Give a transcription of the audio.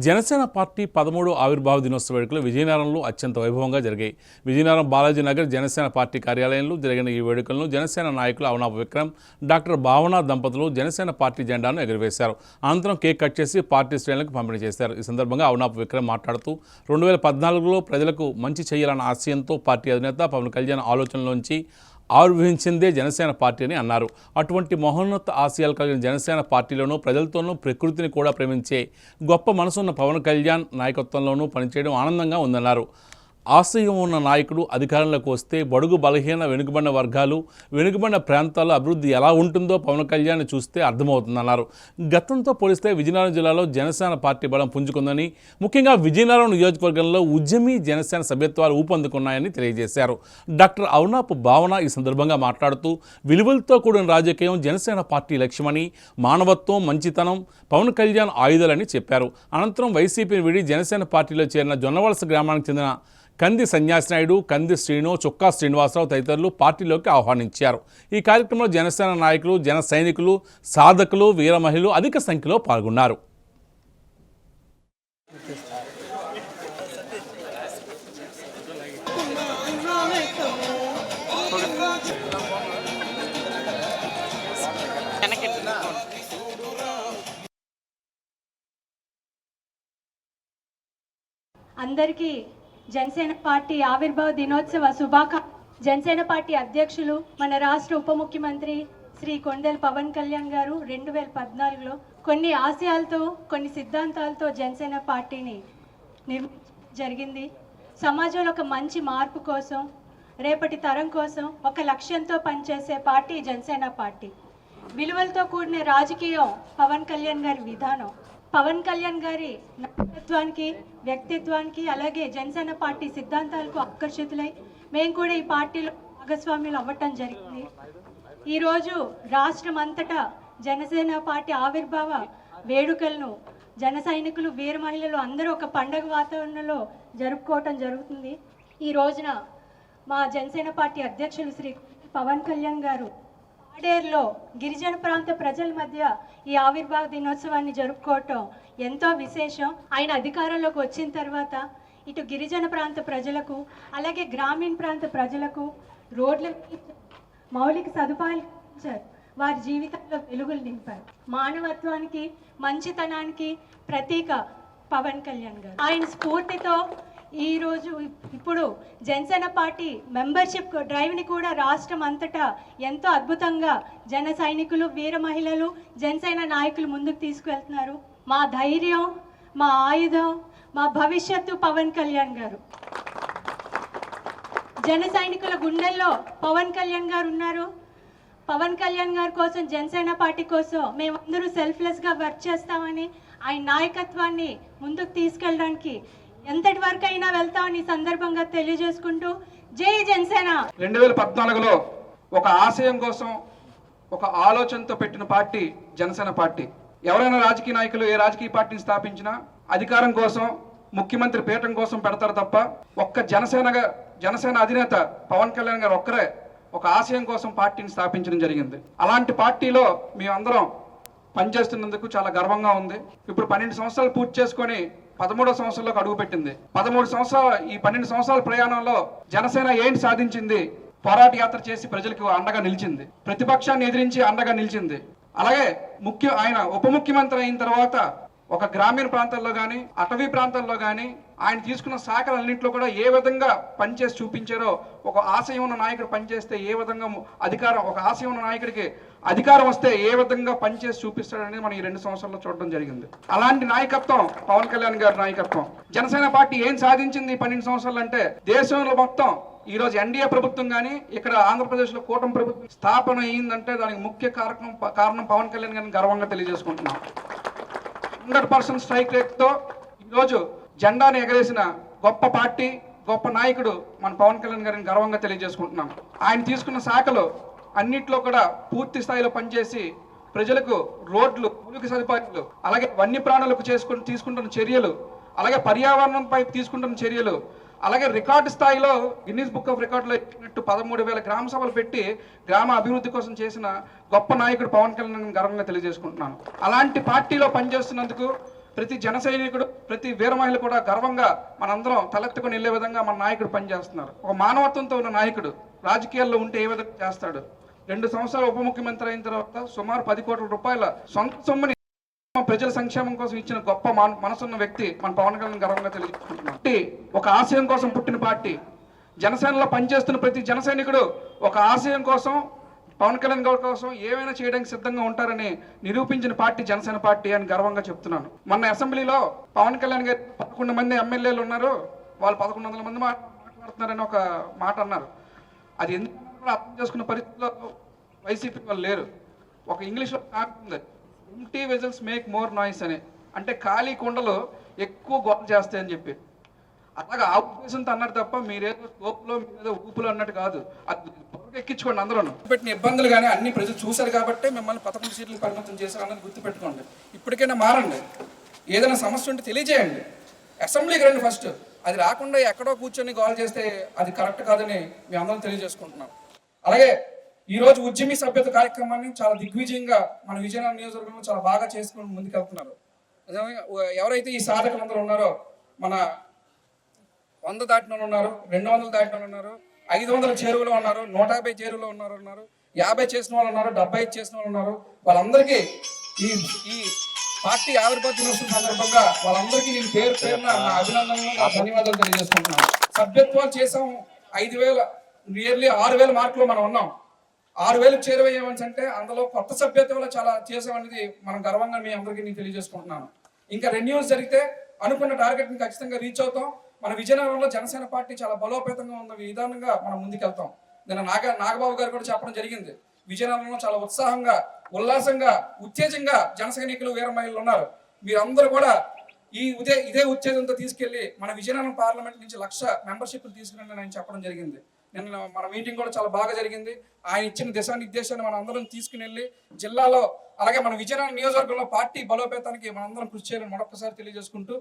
Janasena party 13వ ఆవిర్భావ దినోత్సవ వేడుకలు విజయనగరంలో అత్యంత వైభవంగా జరిగాయి. విజయనగరం బాలాజీ నగర్ జనసేన పార్టీ కార్యాలయంలో జరిగిన ఈ వేడుకలను జనసేన నాయకులు అవనాపు విక్రమ్, డాక్టర్ భావన దంపతులు జనసేన పార్టీ జెండాను ఎగురవేశారు. అనంతరం కేక్ కట్ చేసి పార్టీ శ్రేణులకు పంపిణీ చేశారు. ఈ సందర్భంగా అవనాపు విక్రమ్ మాట్లాడుతూ 2014లో ప్రజలకు మంచి చేయాలన్న ఆశయంతో పార్టీ అధినేత పవన్ కళ్యాణ్ ఆలోచనలోంచి ఆవిర్భవించిందే జనసేన పార్టీ అని అన్నారు. అటువంటి మహోన్నత ఆశయాలు కలిగిన జనసేన పార్టీలోనూ ప్రజలతోనూ ప్రకృతిని కూడా ప్రేమించే గొప్ప మనసున్న పవన్ కళ్యాణ్ నాయకత్వంలోనూ పనిచేయడం ఆనందంగా ఉందన్నారు. ఆశయం ఉన్న నాయకుడు అధికారంలోకి వస్తే బడుగు బలహీన వెనుకబడిన వర్గాలు, వెనుకబడిన ప్రాంతాల అభివృద్ధి ఎలా ఉంటుందో పవన్ కళ్యాణ్ చూస్తే అర్థమవుతుందన్నారు. గతంతో పోలిస్తే విజయనగరం జిల్లాలో జనసేన పార్టీ బలం పుంజుకుందని, ముఖ్యంగా విజయనగరం నియోజకవర్గంలో ఉద్యమి జనసేన సభ్యత్వాలు ఊపందుకున్నాయని తెలియజేశారు. డాక్టర్ అవనాపు భావన ఈ సందర్భంగా మాట్లాడుతూ విలువలతో కూడిన రాజకీయం జనసేన పార్టీ లక్ష్యమని, మానవత్వం, మంచితనం పవన్ కళ్యాణ్ ఆయుధాలని చెప్పారు. అనంతరం వైసీపీని విడి జనసేన పార్టీలో చేరిన జొన్నవలస గ్రామానికి చెందిన కంది సన్యాసినాయుడు, కంది శ్రీను, చుక్కా శ్రీనివాసరావు తదితరులు పార్టీలోకి ఆహ్వానించారు. ఈ కార్యక్రమంలో జనసేన నాయకులు, జన సైనికులు, సాధకులు, వీర మహిళలు అధిక సంఖ్యలో పాల్గొన్నారు. అందరికీ జనసేన పార్టీ ఆవిర్భావ దినోత్సవ జనసేన పార్టీ అధ్యక్షులు, మన రాష్ట్ర ఉప ముఖ్యమంత్రి శ్రీ కొండెల పవన్ కళ్యాణ్ గారు 2014లో కొన్ని ఆశయాలతో, కొన్ని సిద్ధాంతాలతో జనసేన పార్టీని జరిగింది. సమాజంలో ఒక మంచి మార్పు కోసం, రేపటి తరం కోసం ఒక లక్ష్యంతో పనిచేసే పార్టీ జనసేన పార్టీ. విలువలతో కూడిన రాజకీయం పవన్ కళ్యాణ్ గారి విధానం. పవన్ కళ్యాణ్ గారి నాయకత్వానికి, వ్యక్తిత్వానికి, అలాగే జనసేన పార్టీ సిద్ధాంతాలకు ఆకర్షితులై మేము కూడా ఈ పార్టీలో భాగస్వామ్యులు అవ్వటం జరిగింది. ఈరోజు రాష్ట్రం అంతటా జనసేన పార్టీ ఆవిర్భావ వేడుకలను జన సైనికులు, వీర మహిళలు అందరూ ఒక పండగ వాతావరణంలో జరుపుకోవటం జరుగుతుంది. ఈ రోజున మా జనసేన పార్టీ అధ్యక్షులు శ్రీ పవన్ కళ్యాణ్ గారు పాడేరులో గిరిజన ప్రాంత ప్రజల మధ్య ఈ ఆవిర్భావ దినోత్సవాన్ని జరుపుకోవటం ఎంతో విశేషం. ఆయన అధికారంలోకి వచ్చిన తర్వాత ఇటు గిరిజన ప్రాంత ప్రజలకు, అలాగే గ్రామీణ ప్రాంత ప్రజలకు రోడ్ల మౌలిక సదుపాయాలు ఇచ్చారు. వారి జీవితంలో వెలుగులు నింపారు. మానవత్వానికి, మంచితనానికి ప్రతీక పవన్ కళ్యాణ్ గారు. ఆయన స్ఫూర్తితో ఈరోజు ఇప్పుడు జనసేన పార్టీ మెంబర్షిప్ డ్రైవ్ని కూడా రాష్ట్రం అంతటా ఎంతో అద్భుతంగా జన సైనికులు, వీర మహిళలు, జనసేన నాయకులు ముందుకు తీసుకువెళ్తున్నారు. మా ధైర్యం, మా ఆయుధం, మా భవిష్యత్తు పవన్ కళ్యాణ్ గారు. జన సైనికుల గుండెల్లో పవన్ కళ్యాణ్ గారు ఉన్నారు. పవన్ కళ్యాణ్ గారి కోసం, జనసేన పార్టీ కోసం మేమందరూ సెల్ఫ్లెస్గా వర్క్ చేస్తామని, ఆయన నాయకత్వాన్ని ముందుకు తీసుకెళ్ళడానికి ఎంతటి వరకు అయినా వెళ్తామని సందర్భంగా తెలియజేసుకుంటూ జై జనసేన. 2014లో ఒక ఆశయం కోసం, ఒక ఆలోచనతో పెట్టిన పార్టీ జనసేన పార్టీ. ఎవరైనా రాజకీయ నాయకులు ఏ రాజకీయ పార్టీని స్థాపించినా అధికారం కోసం, ముఖ్యమంత్రి పీఠం కోసం పెడతారు తప్ప ఒక్క జనసేన అధినేత పవన్ కళ్యాణ్ గారు ఒక్కరే ఒక ఆశయం కోసం పార్టీని స్థాపించడం జరిగింది. అలాంటి పార్టీలో మేమందరం పనిచేస్తున్నందుకు చాలా గర్వంగా ఉంది. ఇప్పుడు 12 సంవత్సరాలు పూర్తి చేసుకొని 13వ సంవత్సరంలోకి అడుగుపెట్టింది. 12 సంవత్సరాల ప్రయాణంలో జనసేన ఏంటి సాధించింది? పోరాట యాత్ర చేసి ప్రజలకు అండగా నిలిచింది, ప్రతిపక్షాన్ని ఎదిరించి అండగా నిలిచింది. అలాగే ఆయన ఉప ముఖ్యమంత్రి అయిన తర్వాత ఒక గ్రామీణ ప్రాంతాల్లో కానీ, అటవీ ప్రాంతాల్లో కానీ ఆయన తీసుకున్న శాఖలన్నింటిలో కూడా ఏ విధంగా పనిచేసి చూపించారో, ఒక ఆశయం ఉన్న నాయకుడు పనిచేస్తే ఏ విధంగా ఒక ఆశయం ఉన్న నాయకుడికి అధికారం వస్తే ఏ విధంగా పనిచేసి చూపిస్తాడనేది మనం ఈ 2 సంవత్సరాల్లో చూడడం జరిగింది. అలాంటి నాయకత్వం పవన్ కళ్యాణ్ గారి నాయకత్వం. జనసేన పార్టీ ఏం సాధించింది 12 సంవత్సరాలు అంటే, దేశంలో మొత్తం ఈరోజు ఎన్డీఏ ప్రభుత్వం కానీ, ఇక్కడ ఆంధ్రప్రదేశ్లో కూటమి ప్రభుత్వం స్థాపన అయ్యిందంటే దానికి ముఖ్య కారణం పవన్ కళ్యాణ్ గారిని గర్వంగా తెలియజేసుకుంటున్నాం. 100% స్ట్రైక్ రేట్తో ఈరోజు జెండాను ఎగరేసిన గొప్ప పార్టీ, గొప్ప నాయకుడు మన పవన్ కళ్యాణ్ గారిని గర్వంగా తెలియజేసుకుంటున్నాం. ఆయన తీసుకున్న శాఖలు అన్నిట్లో కూడా పూర్తి స్థాయిలో పనిచేసి ప్రజలకు రోడ్లు, మౌలిక సదుపాయాలు, అలాగే వన్యప్రాణులకు తీసుకుంటున్న చర్యలు, అలాగే పర్యావరణంపై తీసుకుంటున్న చర్యలు, అలాగే రికార్డు స్థాయిలో గిన్నీస్ బుక్ ఆఫ్ రికార్డులో ఇచ్చినట్టు 13,000 గ్రామ సభలు పెట్టి గ్రామ అభివృద్ధి కోసం చేసిన గొప్ప నాయకుడు పవన్ కళ్యాణ్ గర్వంగా తెలియజేసుకుంటున్నాను. అలాంటి పార్టీలో పనిచేస్తున్నందుకు ప్రతి జన సైనికుడు, ప్రతి వీర మహిళ కూడా గర్వంగా మనందరం తలెత్తుకొని వెళ్ళే విధంగా మన నాయకుడు పనిచేస్తున్నారు. ఒక మానవత్వంతో ఉన్న నాయకుడు రాజకీయాల్లో ఉంటే ఏ విధంగా చేస్తాడు. 2 సంవత్సరాలు ఉప ముఖ్యమంత్రి అయిన తర్వాత సుమారు 10 కోట్ల రూపాయల సొంత సొమ్ముని ప్రజల సంక్షేమం కోసం ఇచ్చిన గొప్ప మనసున్న వ్యక్తి మన పవన్ కళ్యాణ్ గర్వంగా తెలియజేసుకుంటున్నాం. ఒక ఆశయం కోసం పుట్టిన పార్టీ. జనసేనలో పనిచేస్తున్న ప్రతి జన సైనికుడు ఒక ఆశయం కోసం, పవన్ కళ్యాణ్ గారి కోసం ఏమైనా చేయడానికి సిద్ధంగా ఉంటారని నిరూపించిన పార్టీ జనసేన పార్టీ అని గర్వంగా చెప్తున్నాను. మొన్న అసెంబ్లీలో పవన్ కళ్యాణ్ గారు 11 మంది ఎమ్మెల్యేలు ఉన్నారు, వాళ్ళు 1100 మంది మాట్లాడుతున్నారని ఒక మాట అన్నారు. అది ఎందుకు అర్థం చేసుకున్న పరిస్థితుల్లో వైసీపీ వాళ్ళు లేరు. ఒక ఇంగ్లీష్లో ఉంది, empty vessels make more noise అని, అంటే ఖాళీ కుండలు ఎక్కువ గొప్ప చేస్తాయని చెప్పి. అలాగా ఆ ఉద్దేశంతో అన్నారు తప్ప మీరేదో స్కోప్లో మీరేదో ఊపులో అన్నట్టు కాదు. అది ఎక్కించుకోండి. అందరూ పెట్టిన ఇబ్బందులు కానీ అన్ని ప్రజలు చూశారు కాబట్టి మిమ్మల్ని 11 సీట్లు పరిమితం చేశారు అన్నది గుర్తుపెట్టుకోండి. ఇప్పటికైనా మారండి. ఏదైనా సమస్య ఉంటే తెలియజేయండి. అసెంబ్లీకి రండి ఫస్ట్. అది రాకుండా ఎక్కడో కూర్చొని గోల్ చేస్తే అది కరెక్ట్ కాదని మీ అందరం తెలియజేసుకుంటున్నాం. అలాగే ఈరోజు ఉద్యమి సభ్యత కార్యక్రమాన్ని చాలా దిగ్విజయంగా మన విజయనగరం నియోజకవర్గంలో చాలా బాగా చేసుకుని ముందుకెళ్తున్నారు. ఎవరైతే ఈ సాధకులందరూ ఉన్నారో, మన 100 దాటిన వాళ్ళు ఉన్నారు, 200 దాటిన వాళ్ళు ఉన్నారు, 500 చేరువలో ఉన్నారు, 150 చేరువలో ఉన్నారు, 50 చేసిన వాళ్ళు ఉన్నారు, 75 చేసిన వాళ్ళు ఉన్నారు. వాళ్ళందరికీ ఈ పార్టీ ఆవిర్భావ దినోత్సవం సందర్భంగా వాళ్ళందరికీ నేను పేరు పేరున నా అభినందనలు, నా ధన్యవాదాలు తెలియజేసుకుంటున్నాను. సభ్యత్వాలు చేసాం 5,000, నియర్లీ 6,000 మార్కులు మనం ఉన్నాం. 6,000 చేరువయ్యామని అంటే అందులో కొత్త సభ్యత్వంలో చాలా చేసామనేది మనం గర్వంగా మీ అందరికీ నేను తెలియజేసుకుంటున్నాను. ఇంకా రెన్యూస్ జరిగితే అనుకున్న టార్గెట్ని ఖచ్చితంగా రీచ్ అవుతాం. మన విజయనగరంలో జనసేన పార్టీ చాలా బలోపేతంగా ఉన్న విధానంగా మనం ముందుకెళ్తాం. నేను నాగబాబు గారు కూడా చెప్పడం జరిగింది. విజయనగరంలో చాలా ఉత్సాహంగా, ఉల్లాసంగా, ఉత్తేజంగా జన సైనికులు, వీర మహిళలు ఉన్నారు. మీరందరూ కూడా ఇదే ఉత్తేజంతో తీసుకెళ్లి మన విజయనగరం పార్లమెంట్ నుంచి 1,00,000 మెంబర్షిప్లు తీసుకుని నేను చెప్పడం జరిగింది. నిన్న మన మీటింగ్ కూడా చాలా బాగా జరిగింది. ఆయన ఇచ్చిన దిశానిర్దేశాన్ని మనం అందరం తీసుకుని వెళ్ళి జిల్లాలో, అలాగే మన విజయనగరం నియోజకవర్గంలో పార్టీ బలోపేతానికి మనందరం కృషి చేయాలని మరొకసారి తెలియజేసుకుంటూ